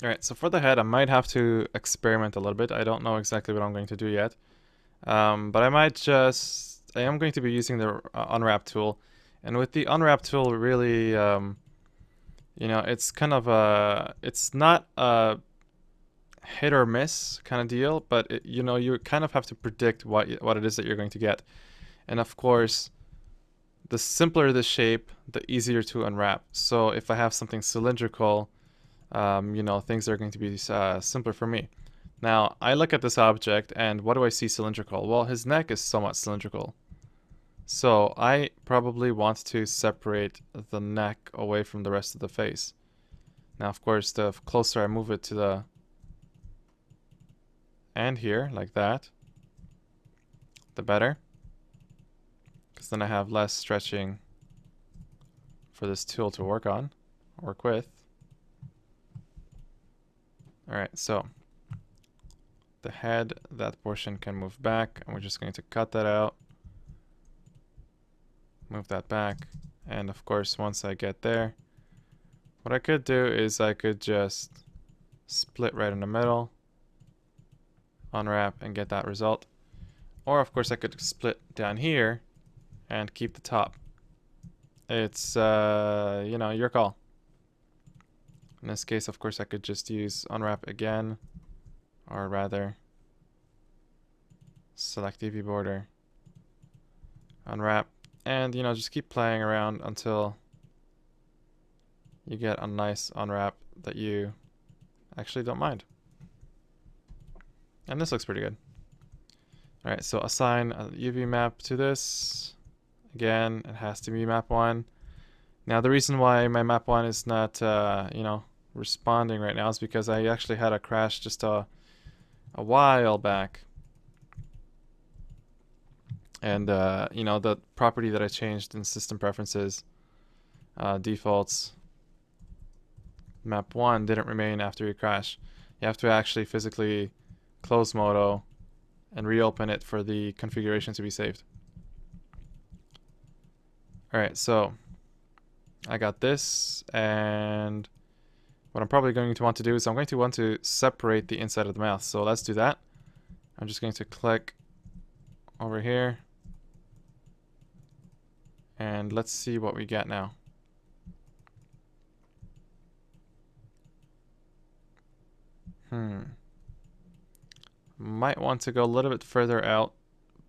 Alright, so for the head, I might have to experiment a little bit. I don't know exactly what I'm going to do yet. But I am going to be using the Unwrap tool. And with the Unwrap tool, really, it's kind of it's not a hit or miss kind of deal, but you kind of have to predict what it is that you're going to get. And of course, the simpler the shape, the easier to unwrap. So if I have something cylindrical, things are going to be simpler for me. Now, I look at this object, and what do I see cylindrical? Well, his neck is somewhat cylindrical. So I probably want to separate the neck away from the rest of the face. Now, of course, the closer I move it to the end here, like that, the better. Because then I have less stretching for this tool to work with. Alright, so the head, that portion can move back, and we're just going to cut that out. Move that back, and of course once I get there, what I could do is I could just split right in the middle, unwrap, and get that result. Or of course I could split down here and keep the top. It's your call. In this case, of course, I could just use unwrap again, or rather select UV border, unwrap, and just keep playing around until you get a nice unwrap that you actually don't mind. And this looks pretty good. Alright, so assign a UV map to this. Again, it has to be map 1. Now the reason why my map 1 is not responding right now is because I actually had a crash just a while back. And the property that I changed in system preferences, defaults, map 1 didn't remain after you crash. You have to actually physically close Modo and reopen it for the configuration to be saved. Alright, so I got this, and what I'm probably going to want to do is I'm going to want to separate the inside of the mouth. So let's do that. I'm just going to click over here, and let's see what we get now. Might want to go a little bit further out,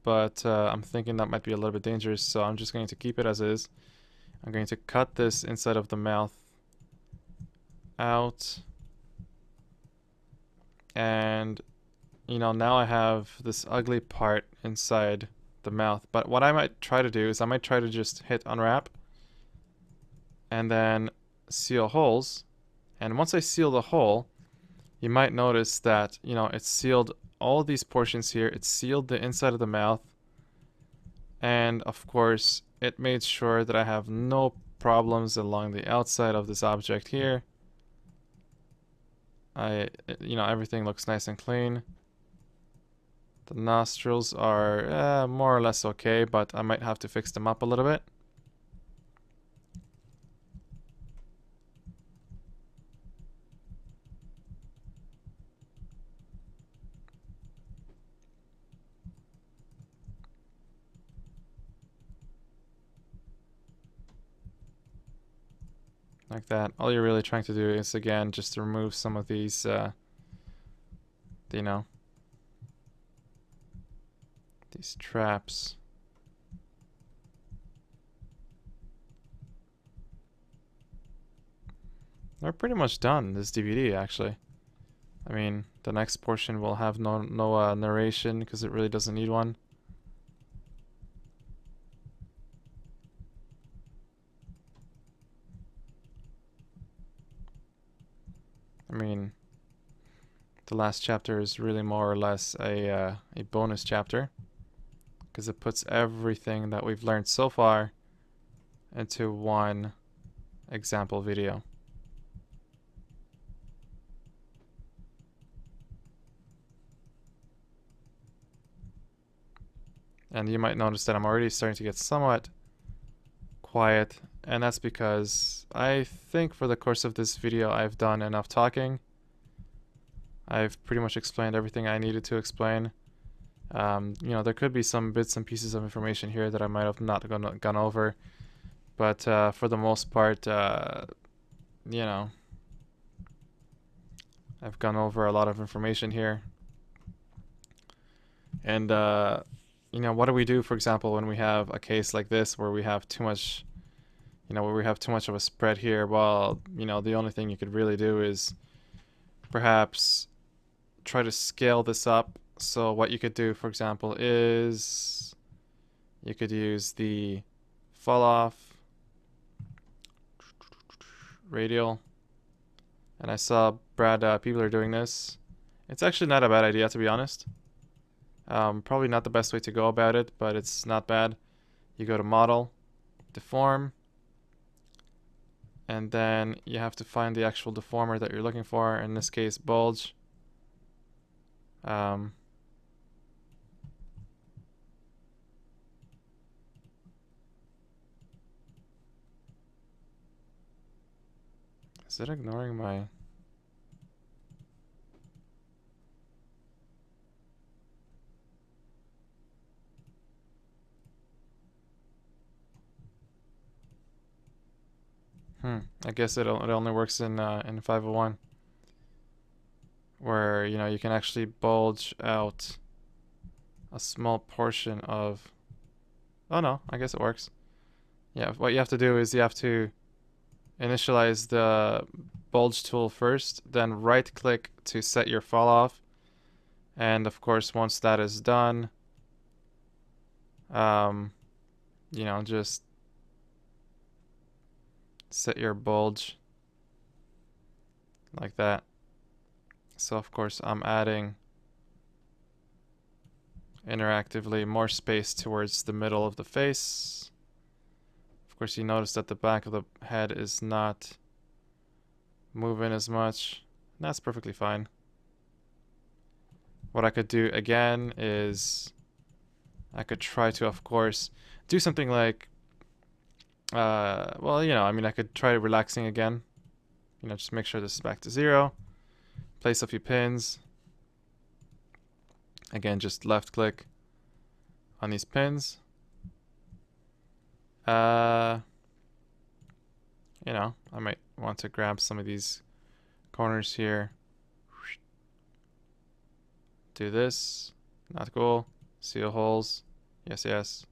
but I'm thinking that might be a little bit dangerous, so I'm just going to keep it as is. I'm going to cut this inside of the mouth out, and now I have this ugly part inside the mouth. But what I might try to do is I might try to just hit unwrap and then seal holes, and once I seal the hole, you might notice that it's sealed all these portions here. It's sealed the inside of the mouth, and of course it made sure that I have no problems along the outside of this object here. Everything looks nice and clean. The nostrils are more or less okay, but I might have to fix them up a little bit. Like that. All you're really trying to do is, again, just remove some of these, these traps. They're pretty much done, this DVD, actually. I mean, the next portion will have no narration because it really doesn't need one. I mean, the last chapter is really more or less a bonus chapter, because it puts everything that we've learned so far into one example video. And you might notice that I'm already starting to get somewhat quiet, and that's because I think for the course of this video I've done enough talking. I've pretty much explained everything I needed to explain. You know, there could be some bits and pieces of information here that I might have not gone over, but for the most part, you know, I've gone over a lot of information here. And you know, what do we do, for example, when we have a case like this where we have too much, you know, where we have too much of a spread here? Well, you know, the only thing you could really do is perhaps try to scale this up. So what you could do, for example, is you could use the fall off radial. And I saw Brad, people are doing this. It's actually not a bad idea, to be honest. Probably not the best way to go about it, but it's not bad. You go to model, deform, and then you have to find the actual deformer that you're looking for, in this case bulge. Is it ignoring my... I guess it only works in 501, where, you know, you can actually bulge out a small portion of... Oh no, I guess it works. Yeah, what you have to do is you have to initialize the bulge tool first, then right click to set your fall off. And of course, once that is done, you know, just set your bulge like that. So of course, I'm adding interactively more space towards the middle of the face. Of course, you notice that the back of the head is not moving as much. That's perfectly fine. What I could do again is I could try to, of course, do something like, well, you know, I mean, I could try relaxing again. You know, just make sure this is back to 0. Place a few pins. Again, just left click on these pins. You know, I might want to grab some of these corners here. Do this. Not cool. Seal holes. Yes, yes.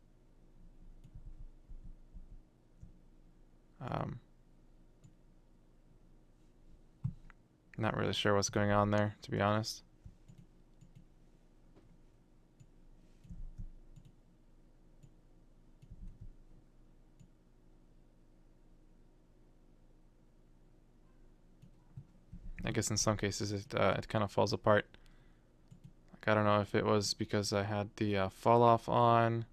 Not really sure what's going on there, to be honest. I guess in some cases it kind of falls apart. Like, I don't know if it was because I had the fall off on.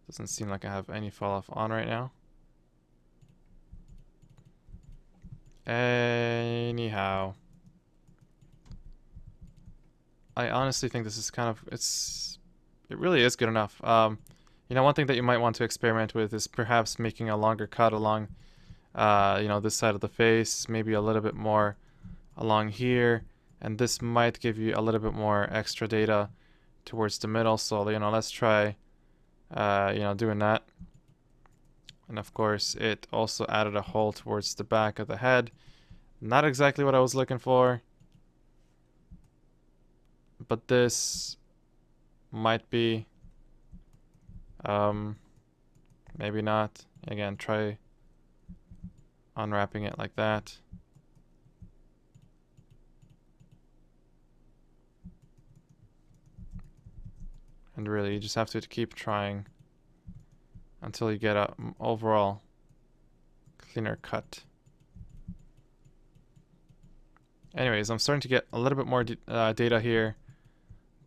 Doesn't seem like I have any fall off on right now. Anyhow, I honestly think this is kind of, it really is good enough. You know, one thing that you might want to experiment with is perhaps making a longer cut along, you know, this side of the face, maybe a little bit more along here, and this might give you a little bit more extra data towards the middle. So, you know, let's try, you know, doing that. And of course, it also added a hole towards the back of the head. Not exactly what I was looking for, but this might be. Maybe not. Again, try unwrapping it like that. And really, you just have to keep trying until you get a overall cleaner cut. Anyways, I'm starting to get a little bit more data here.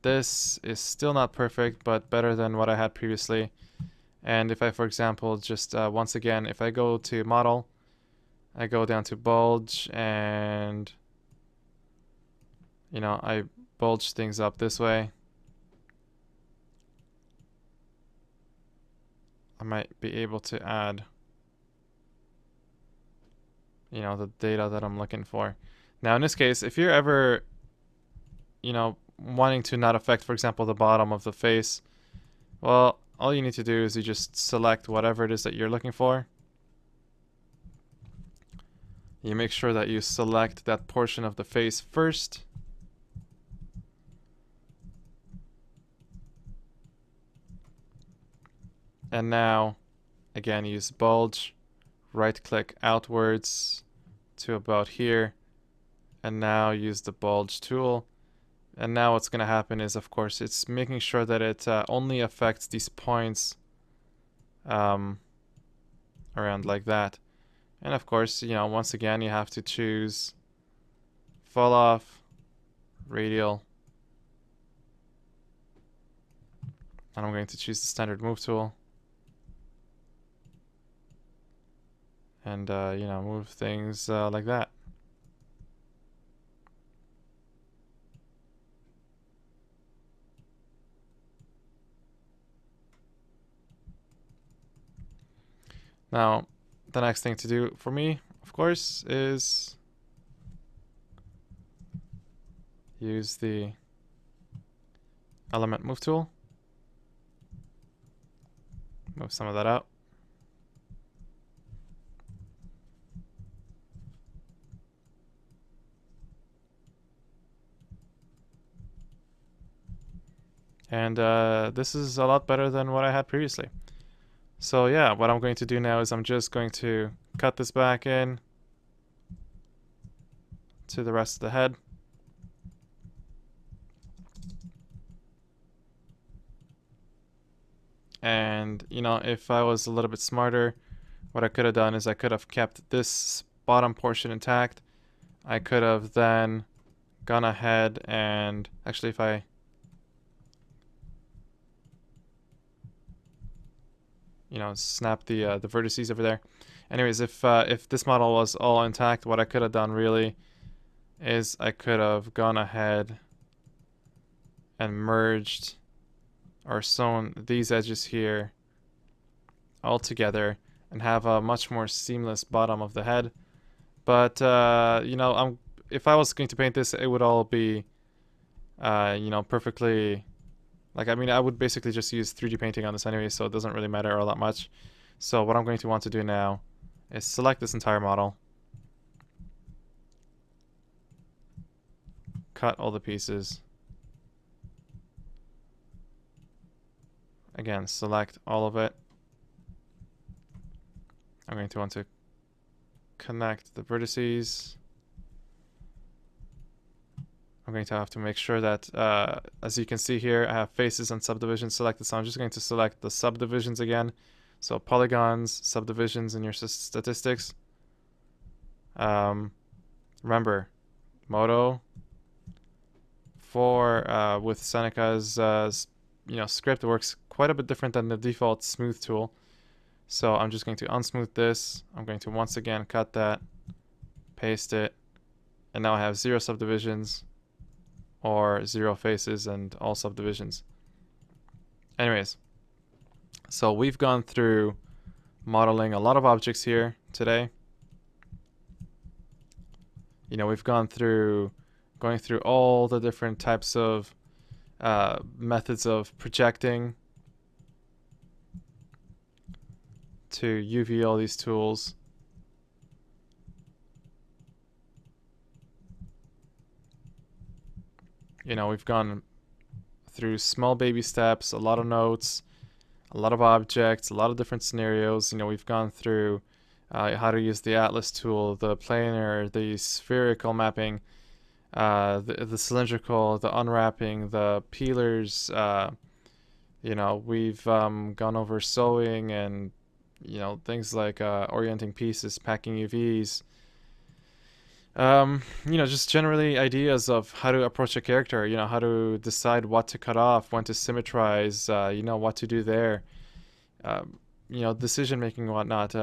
This is still not perfect, but better than what I had previously. And if I, for example, just once again, if I go to model, I go down to bulge, and you know, I bulge things up this way, I might be able to add, you know, the data that I'm looking for. Now in this case, if you're ever, wanting to not affect, for example, the bottom of the face, well, all you need to do is you just select whatever it is that you're looking for. You make sure that you select that portion of the face first. And now, again, use Bulge, right-click outwards to about here, and now use the Bulge tool. And now what's going to happen is, of course, it's making sure that it only affects these points around like that. And of course, once again, you have to choose fall off, radial, and I'm going to choose the standard move tool. And, move things like that. Now, the next thing to do for me, of course, is use the element move tool. Move some of that out. And this is a lot better than what I had previously. So yeah, what I'm going to do now is I'm just going to cut this back in to the rest of the head. And, if I was a little bit smarter, what I could have done is I could have kept this bottom portion intact. I could have then gone ahead and actually if I snap the vertices over there. Anyways, if this model was all intact, what I could have done really is I could have gone ahead and merged or sewn these edges here all together and have a much more seamless bottom of the head. But if I was going to paint this, it would all be perfectly. I would basically just use 3D painting on this anyway, so it doesn't really matter all that much. So what I'm going to want to do now is select this entire model, cut all the pieces, again select all of it. I'm going to want to connect the vertices. I'm going to have to make sure that, as you can see here, I have faces and subdivisions selected, so I'm just going to select the subdivisions again. So polygons, subdivisions in your statistics. Remember, Modo with Seneca's script works quite a bit different than the default smooth tool. So I'm just going to unsmooth this. I'm going to once again cut that, paste it, and now I have 0 subdivisions or 0 faces and all subdivisions. Anyways, so we've gone through modeling a lot of objects here today. We've gone through going through all the different types of methods of projecting to UV all these tools. We've gone through small baby steps, a lot of notes, a lot of objects, a lot of different scenarios. We've gone through how to use the atlas tool, the planar, the spherical mapping, the cylindrical, the unwrapping, the peelers. We've gone over sewing and things like orienting pieces, packing UVs. Just generally ideas of how to approach a character, how to decide what to cut off, when to symmetrize, what to do there. Decision making and whatnot,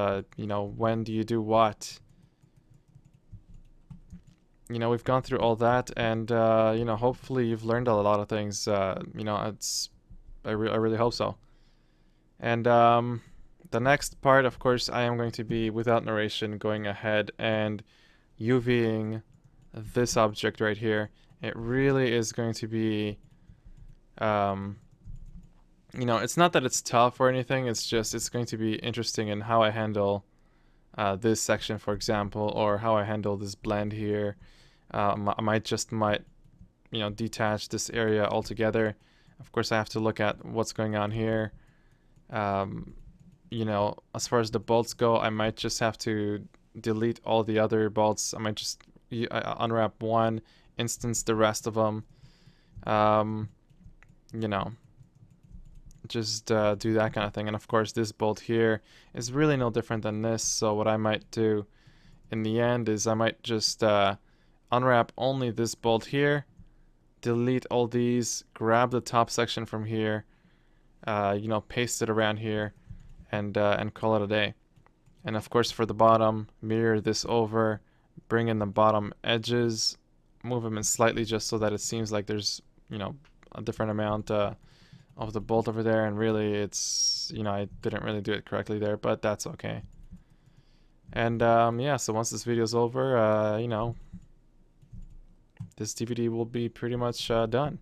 when do you do what? We've gone through all that, and hopefully you've learned a lot of things. I really hope so. And the next part, of course, I am going to be without narration, going ahead and UVing this object right here, it really is going to be, you know, it's not that it's tough or anything, it's just it's going to be interesting in how I handle this section, for example, or how I handle this blend here. I might you know, detach this area altogether. Of course, I have to look at what's going on here. You know, as far as the bolts go, I might just have to delete all the other bolts. I might just unwrap one, instance the rest of them. You know, just do that kind of thing. And of course, this bolt here is really no different than this. So what I might do in the end is I might just unwrap only this bolt here, delete all these, grab the top section from here, you know, paste it around here, and call it a day. And of course, for the bottom, mirror this over, bring in the bottom edges, move them in slightly just so that it seems like there's, you know, a different amount of the bolt over there. And really, it's, you know, I didn't really do it correctly there, but that's okay. And yeah, so once this video is over, you know, this DVD will be pretty much done.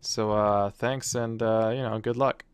So thanks, and you know, good luck.